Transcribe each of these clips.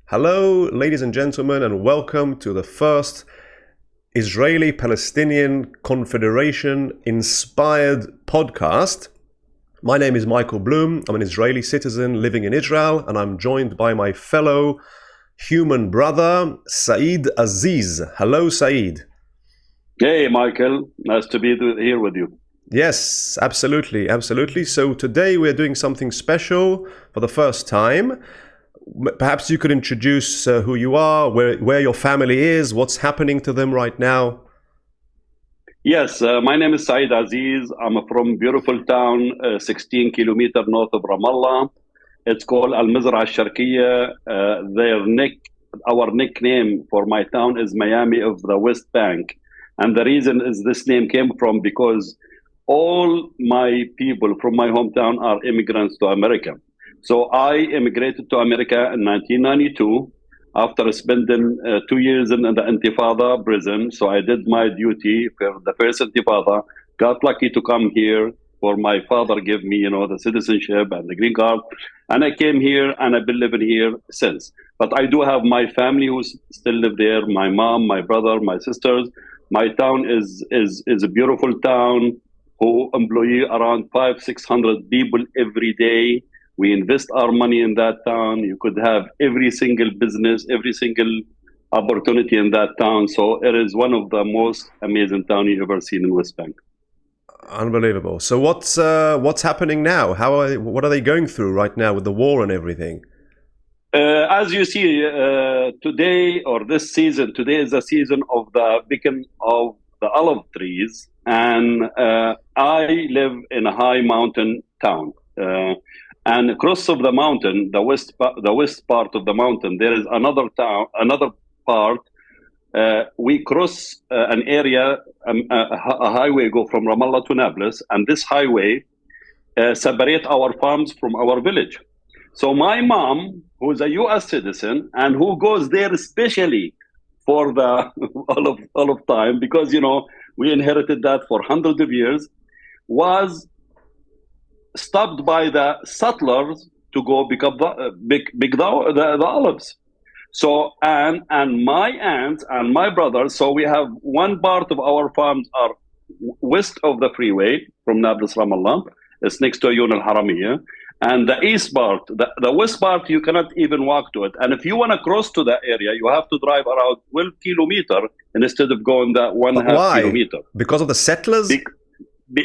Hello, ladies and gentlemen, and welcome to the first Israeli-Palestinian Confederation-inspired podcast. My name is Michael Bloom. I'm an Israeli citizen living in Israel, and I'm joined by my fellow human brother, Saeed Aziz. Hello, Saeed. Hey, Michael. Nice to be here with you. Yes, absolutely, absolutely. So today we're doing something special for the first time. Perhaps you could introduce who you are, where your family is, what's happening to them right now. Yes, my name is Saeed Aziz. I'm from beautiful town, 16 kilometers north of Ramallah. It's called المزرعه الشرقيه. Our nickname for my town is Miami of the West Bank. And the reason is this name came from because all my people from my hometown are immigrants to America. So I immigrated to America in 1992 after spending 2 years in the Intifada prison. So I did my duty for the first Intifada, got lucky to come here for my father gave me, the citizenship and the green card. And I came here and I've been living here since. But I do have my family who still live there, my mom, my brother, my sisters. My town is a beautiful town who employ around 500-600 people every day. We invest our money in that town. You could have every single business, every single opportunity in that town. So it is one of the most amazing towns you've ever seen in West Bank. Unbelievable. So what's happening now? What are they going through right now with the war and everything? As you see, today or this season, today is the season of the picking of the olive trees. And I live in a high mountain town. And across of the mountain, the west part of the mountain, there is another town, another part. We cross an area, a highway go from Ramallah to Nablus, and this highway separate our farms from our village. So my mom, who is a U.S. citizen and who goes there especially for the olive time, because we inherited that for hundreds of years, was stopped by the settlers to go pick up the olives. So and my aunt and my brother, so we have one part of our farms are west of the freeway from Nablus Ramallah. It's next to Ayun al-Haramiyya. And the east part, the west part, you cannot even walk to it. And if you want to cross to that area, you have to drive around 12 kilometers instead of going that 1.5 kilometer. Because of the settlers?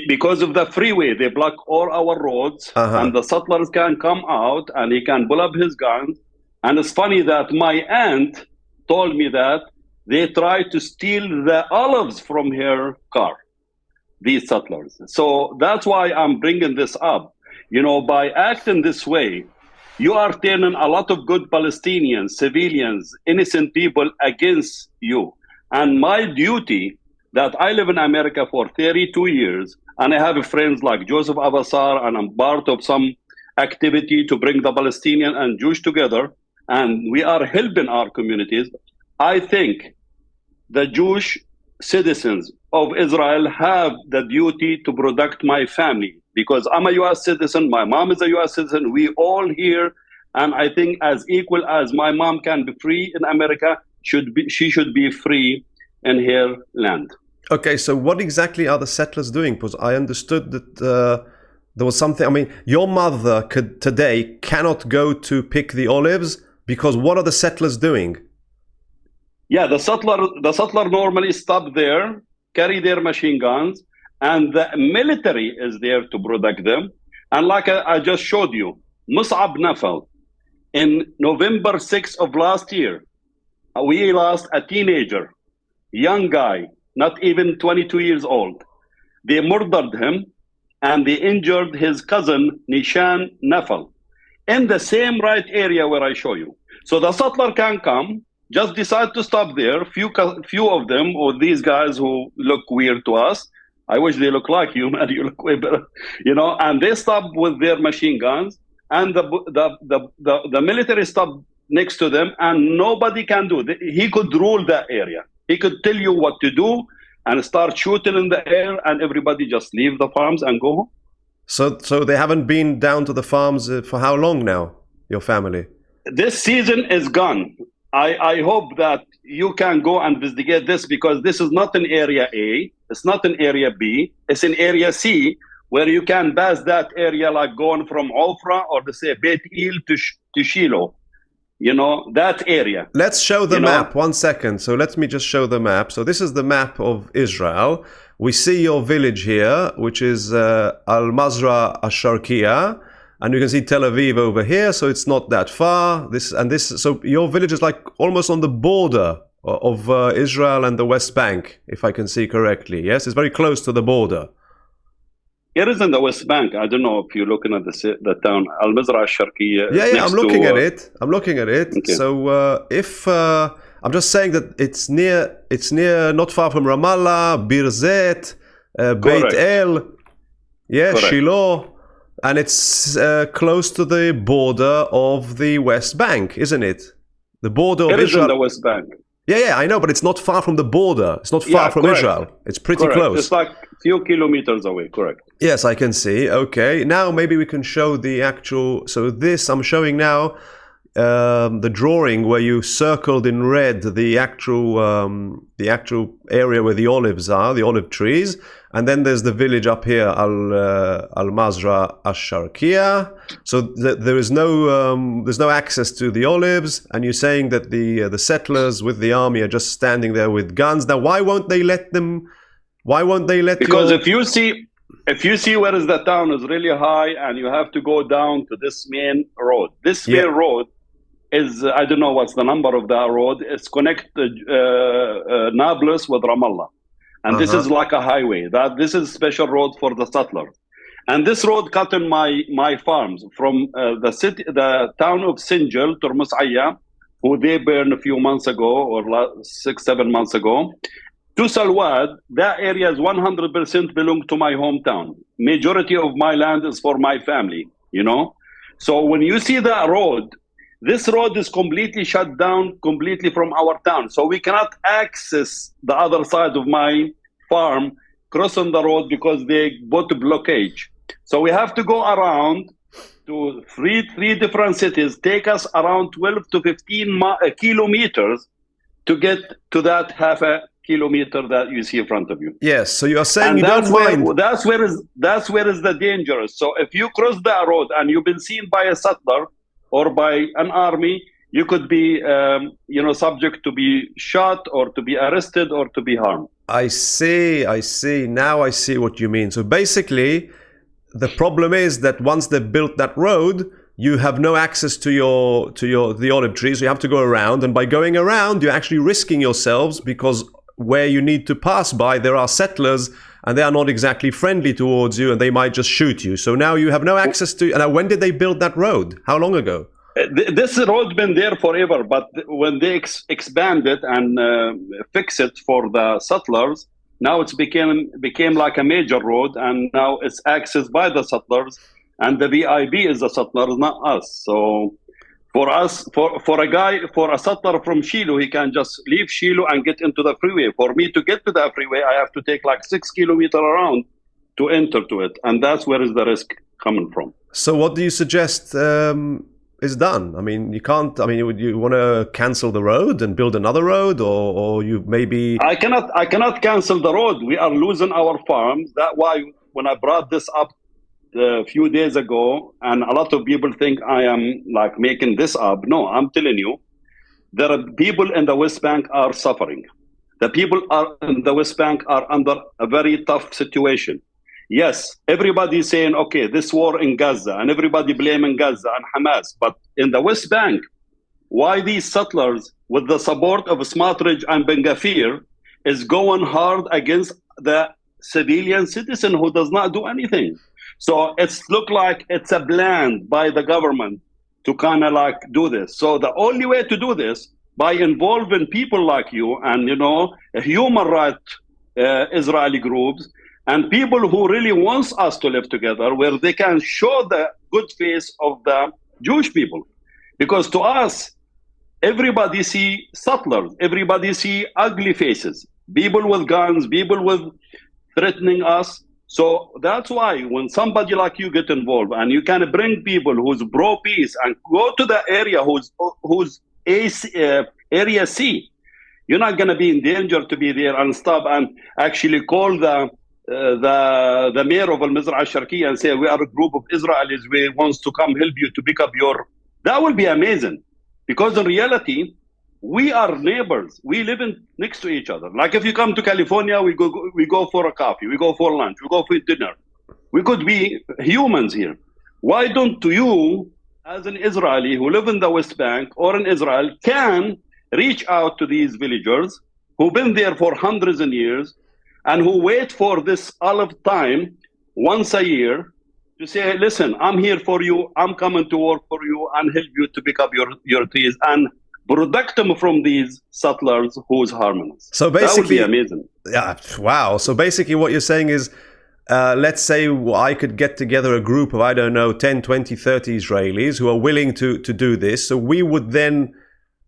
Because of the freeway, they block all our roads, and the settlers can come out and he can pull up his guns. And it's funny that my aunt told me that they tried to steal the olives from her car, these settlers. So that's why I'm bringing this up. By acting this way, you are turning a lot of good Palestinians, civilians, innocent people against you. And my duty that I live in America for 32 years, and I have friends like Joseph Abbasar, and I'm part of some activity to bring the Palestinian and Jewish together, and we are helping our communities. I think the Jewish citizens of Israel have the duty to protect my family, because I'm a U.S. citizen, my mom is a U.S. citizen, we all here, and I think as equal as my mom can be free in America, she should be free in her land. Okay, so what exactly are the settlers doing? Because I understood that there was something, your mother today cannot go to pick the olives, because what are the settlers doing? Yeah, the settler normally stop there, carry their machine guns, and the military is there to protect them. And like I just showed you, musab nafal, in November 6th of last year, we lost a teenager, young guy, not even 22 years old. They murdered him and they injured his cousin, Niyashan nafal, in the same right area where I show you. So the settler can come, just decide to stop there. Few of them, or these guys who look weird to us, I wish they look like you, man. You look way better, and they stop with their machine guns, and the military stop next to them, and nobody can do it. He could rule that area. He could tell you what to do and start shooting in the air, and everybody just leave the farms and go home. So they haven't been down to the farms for how long now, your family? this season is gone. I hope that you can go and investigate this, because this is not in area A, it's not in area B, it's in area C, where you can pass that area like going from Ofra or to say Beit Il to Shiloh. You know, that area. Let's show the map. 1 second. So let me just show the map. So this is the map of Israel. We see your village here, which is Al-Mazra Al-Sharqiyah. And you can see Tel Aviv over here, so it's not that far. So your village is like almost on the border of Israel and the West Bank, if I can see correctly. Yes, it's very close to the border. It is in the West Bank. I don't know if you're looking at the town Al-Mazra'ah Al-Sharqiyya. Yeah, I'm looking at it. I'm looking at it. Okay. So if I'm just saying that it's near, not far from Ramallah, Birzeit, Beit El, yeah, correct. Shiloh. And it's close to the border of the West Bank, isn't it? The border of Israel. It is in the West Bank. Yeah, I know, but it's not far from the border. It's not far from correct. Israel. It's pretty close. It's like a few kilometers away, correct. Yes, I can see. Okay, now maybe we can show the actual... So this, I'm showing now the drawing where you circled in red the actual area where the olives are, the olive trees. And then there's the village up here, Al-Mazra Al-Sharqiyah. So there's no access to the olives, and you're saying that the settlers with the army are just standing there with guns. Now, why won't they let them? Why won't they let? Because if you see where is the town is really high, and you have to go down to this main road. This main road is, I don't know what's the number of that road. It's connected Nablus with Ramallah. And this is like a highway. This is a special road for the settlers. And this road cut in my farms from the town of Sinjal to Mus'aya, who they burned a few months ago, or 6-7 months ago, to Salwad. That area is 100% belong to my hometown. Majority of my land is for my family, you know. So when you see that road, this road is completely shut down completely from our town. So we cannot access the other side of my farm, crossing the road, because they put a blockage. So we have to go around to three different cities, take us around 12 to 15 kilometers to get to that half a kilometer that you see in front of you. Yes, so you are saying and you don't mind. That's where is the danger. So if you cross that road and you've been seen by a settler or by an army, you could be, subject to be shot or to be arrested or to be harmed. I see. Now I see what you mean. So basically, the problem is that once they've built that road, you have no access to the olive trees. So you have to go around, and by going around, you're actually risking yourselves, because where you need to pass by, there are settlers, and they are not exactly friendly towards you, and they might just shoot you. So now you have no access to... Now, when did they build that road? How long ago? This road been there forever, but when they expanded and fixed it for the settlers, now it's became like a major road, and now it's accessed by the settlers, and the VIB is the settlers, not us. So for us, for a settler from Shiloh, he can just leave Shiloh and get into the freeway. For me to get to the freeway, I have to take like 6 kilometers around to enter to it, and that's where is the risk coming from. So what do you suggest is done? I mean, you can't. I mean, you want to cancel the road and build another road, or you maybe? I cannot cancel the road. We are losing our farms. That's why when I brought this up a few days ago, and a lot of people think I am like making this up. No, I'm telling you, there are people in the West Bank are suffering. The people in the West Bank are under a very tough situation. Yes, everybody is saying, okay, this war in Gaza, and everybody blaming Gaza and Hamas. But in the West Bank, why these settlers, with the support of Smotrich and Ben Gvir, is going hard against the civilian citizen who does not do anything? So it's look like it's a plan by the government to kind of like do this. So the only way to do this, by involving people like you and, human rights Israeli groups, and people who really wants us to live together, where they can show the good face of the Jewish people. Because to us, everybody see settlers, everybody see ugly faces, people with guns, people with threatening us. So that's why when somebody like you get involved and you can bring people who's pro peace and go to the area who's area C, you're not going to be in danger to be there and stop and actually call the mayor of المزرعه الشرقيه and say, we are a group of Israelis, we wants to come help you to pick up your. That will be amazing, because in reality, we are neighbors. We live next to each other. Like if you come to California, we go for a coffee, we go for lunch, we go for dinner. We could be humans here. Why don't you, as an Israeli who live in the West Bank or in Israel, can reach out to these villagers who've been there for hundreds of years and who wait for this olive time once a year to say, listen, I'm here for you, I'm coming to work for you and help you to pick up your trees and protect them from these settlers who's harming us. So basically, that would be amazing. Yeah, wow. So basically what you're saying is, let's say I could get together a group of, I don't know, 10, 20, 30 Israelis who are willing to do this. So we would then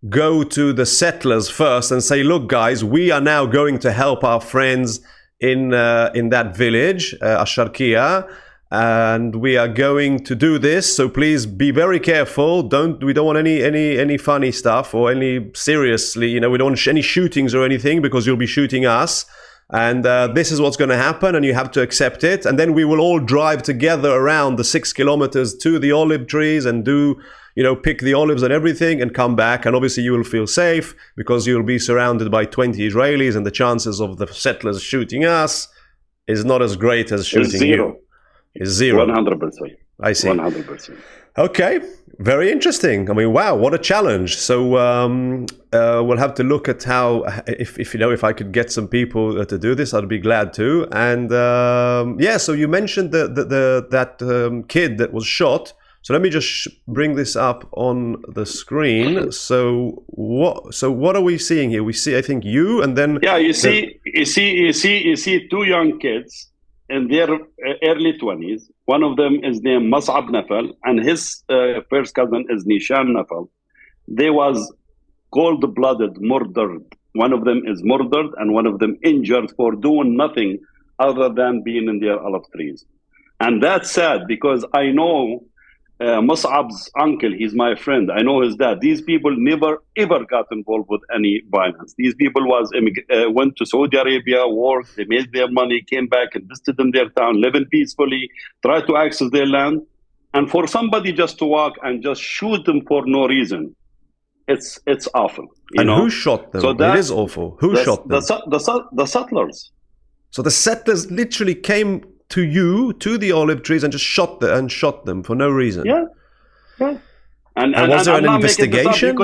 go to the settlers first and say, look, guys, we are now going to help our friends in that village, الشرقيه, and we are going to do this. So please be very careful. We don't want any funny stuff or any seriously, we don't want any shootings or anything, because you'll be shooting us. And this is what's going to happen, and you have to accept it. And then we will all drive together around the 6 kilometers to the olive trees and pick the olives and everything and come back. And obviously you will feel safe because you'll be surrounded by 20 Israelis, and the chances of the settlers shooting us is not as great as shooting you. Is zero. 100%. I see. 100%. Okay, very interesting. I mean, wow, what a challenge. So we'll have to look at how, if I could get some people to do this, I'd be glad to. And so you mentioned that kid that was shot. So let me just bring this up on the screen. So what are we seeing here? We see, I think, you, and then you see two young kids in their early 20s. One of them is named Moc'ab nafal, and his first cousin is Nishane nafal. They was cold-blooded, murdered. One of them is murdered, and one of them injured for doing nothing other than being in their olive trees. And that's sad, because I know Moc'ab's uncle, he's my friend. I know his dad. These people never ever got involved with any violence. These people went to Saudi Arabia, worked, they made their money, came back, invested in their town, living peacefully, tried to access their land. And for somebody just to walk and just shoot them for no reason, it's awful. Who shot them? So it is awful. Who shot them? The settlers. So the settlers literally came to the olive trees and just shot them for no reason. Yeah. And was there an investigation?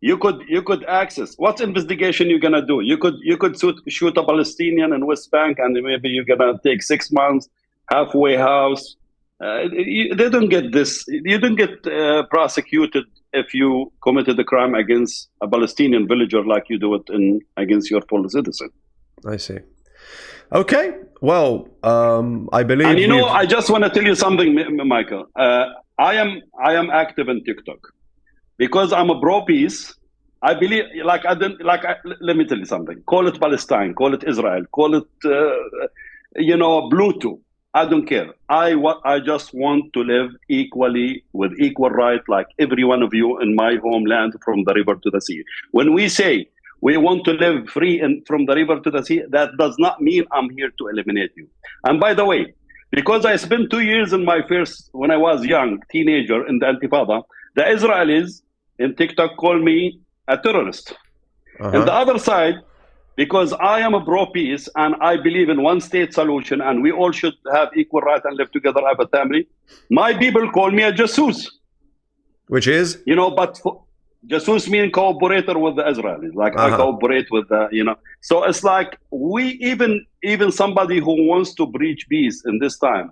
You could access. What investigation you're gonna do? You could shoot a Palestinian in West Bank, and maybe you're gonna take 6 months, halfway house. They don't get this. You don't get prosecuted if you committed a crime against a Palestinian villager like you do it against your fellow citizen. I see. Okay, well, I believe. And I just want to tell you something, Michael. I am active in TikTok because I'm a pro peace. I believe, let me tell you something. Call it Palestine, call it Israel, call it, Bluetooth. I don't care. I just want to live equally with equal right, like every one of you in my homeland, from the river to the sea. When we say we want to live free from the river to the sea, that does not mean I'm here to eliminate you. And by the way, because I spent 2 years when I was young, teenager, in the Intifada, the Israelis in TikTok call me a terrorist. And the other side, because I am a pro-peace and I believe in one-state solution and we all should have equal right and live together as a family, my people call me a jasus. Which is? Jasus means cooperator with the Israelis, like I cooperate with the, So it's like even somebody who wants to breach peace in this time,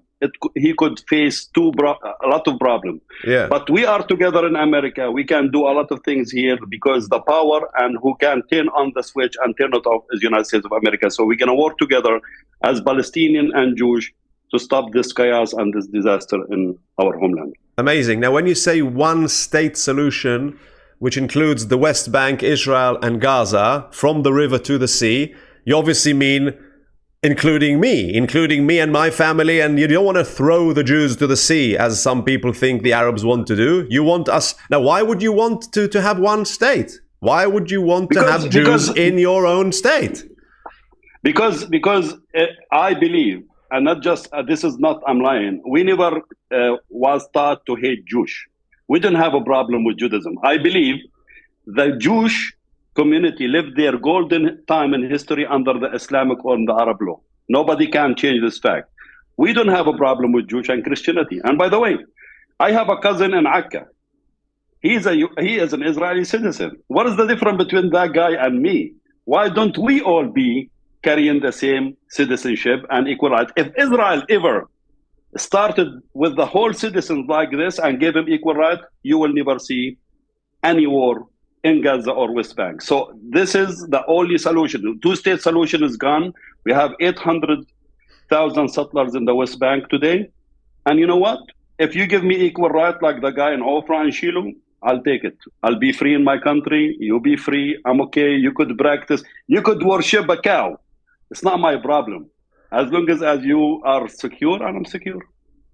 he could face a lot of problems. Yeah. But we are together in America. We can do a lot of things here because the power and who can turn on the switch and turn it off is the United States of America. So we're going to work together as Palestinian and Jewish to stop this chaos and this disaster in our homeland. Amazing. Now, when you say one-state solution, which includes the West Bank, Israel, and Gaza, from the river to the sea, you obviously mean including me and my family. And you don't want to throw the Jews to the sea, as some people think the Arabs want to do. You want us... Now, why would you want to have one state? Why would you want to have Jews in your own state? Because I believe, and not just, this is not, I'm lying, we never was taught to hate Jewish. We didn't have a problem with Judaism. I believe the Jewish community lived their golden time in history under the Islamic or the Arab law. Nobody can change this fact. We don't have a problem with Jewish and Christianity. And by the way, I have a cousin in Akka. He is an Israeli citizen. What is the difference between that guy and me? Why don't we all be carrying the same citizenship and equal rights? If Israel ever started with the whole citizens like this and gave them equal rights, you will never see any war in Gaza or West Bank. So this is the only solution. The two-state solution is gone. We have 800,000 settlers in the West Bank today. And you know what? If you give me equal rights like the guy in Ofra and Shiloh, I'll take it. I'll be free in my country. You be free. I'm okay. You could practice. You could worship a cow. It's not my problem. As long as you are secure, and I'm secure.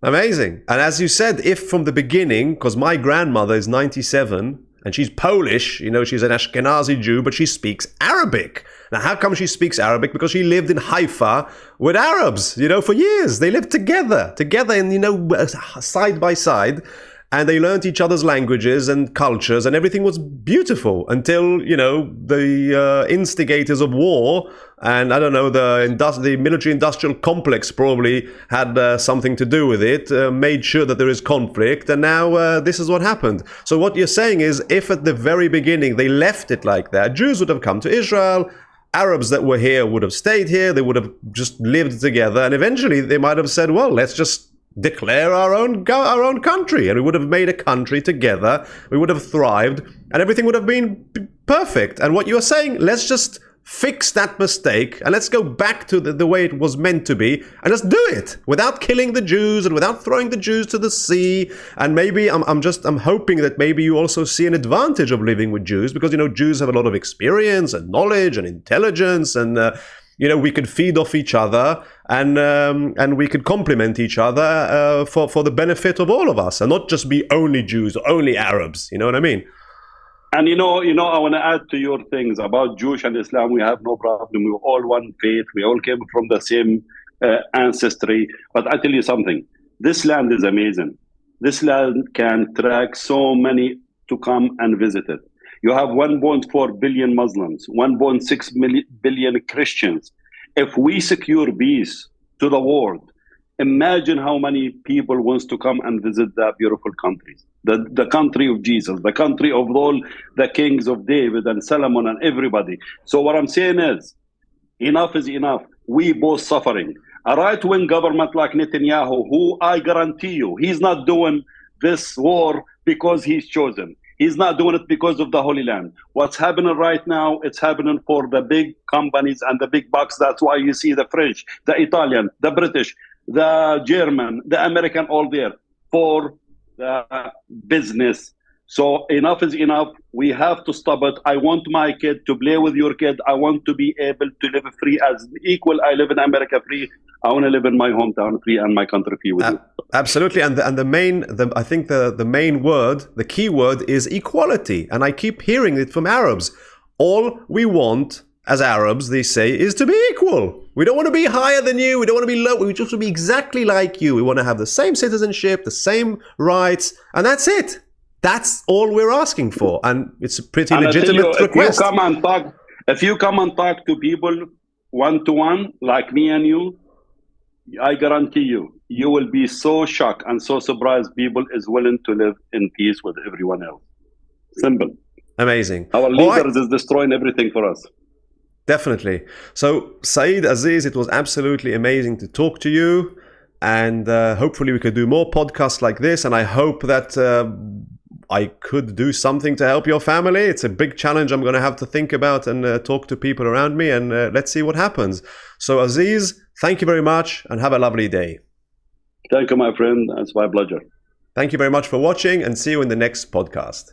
Amazing. And as you said, if from the beginning, because my grandmother is 97 and she's Polish, you know, she's an Ashkenazi Jew, but she speaks Arabic. Now, how come she speaks Arabic? Because she lived in Haifa with Arabs, you know, for years. They lived together and, you know, side by side. And they learned each other's languages and cultures, and everything was beautiful until, you know, the instigators of war, and I don't know, the military-industrial complex probably had something to do with it, made sure that there is conflict, and now this is what happened. So what you're saying is, if at the very beginning they left it like that, Jews would have come to Israel, Arabs that were here would have stayed here, they would have just lived together, and eventually they might have said, well, let's just declare our own country, and we would have made a country together, we would have thrived, and everything would have been perfect. And what you're saying, let's just fix that mistake and let's go back to the way it was meant to be, and let's do it without killing the Jews and without throwing the Jews to the sea. And maybe I'm hoping that maybe you also see an advantage of living with Jews, because, you know, Jews have a lot of experience and knowledge and intelligence, and you know, we could feed off each other, and we could complement each other for the benefit of all of us, and not just be only Jews or only Arabs. You know what I mean? And you know, I want to add to your things about Jewish and Islam. We have no problem. We all one faith. We all came from the same ancestry. But I tell you something: this land is amazing. This land can attract so many to come and visit it. You have 1.4 billion Muslims, 1.6 billion Christians. If we secure peace to the world, imagine how many people wants to come and visit that beautiful country. The country of Jesus, the country of all the kings of David and Solomon and everybody. So what I'm saying is, enough is enough. We both suffering. A right-wing government like Netanyahu, who I guarantee you, he's not doing this war because he's chosen. He's not doing it because of the Holy Land. What's happening right now, it's happening for the big companies and the big bucks. That's why you see the French, the Italian, the British, the German, the American, all there for the business. So enough is enough. We have to stop it. I want my kid to play with your kid. I want to be able to live free as equal. I live in America free. I want to live in my hometown free and my country free with you. Absolutely. And I think the main word, the key word is equality. And I keep hearing it from Arabs. All we want as Arabs, they say, is to be equal. We don't want to be higher than you. We don't want to be low. We just want to be exactly like you. We want to have the same citizenship, the same rights, and that's it. That's all we're asking for, and it's a pretty legitimate request. If you come and talk to people one-to-one, like me and you, I guarantee you will be so shocked and so surprised people is willing to live in peace with everyone else. Simple. Amazing. Our leaders is destroying everything for us. Definitely. So, Saeed, Aziz, it was absolutely amazing to talk to you, and hopefully we could do more podcasts like this, and I hope that I could do something to help your family. It's a big challenge I'm going to have to think about and talk to people around me, and let's see what happens. So, Aziz, thank you very much, and have a lovely day. Thank you, my friend. It's my pleasure. Thank you very much for watching, and see you in the next podcast.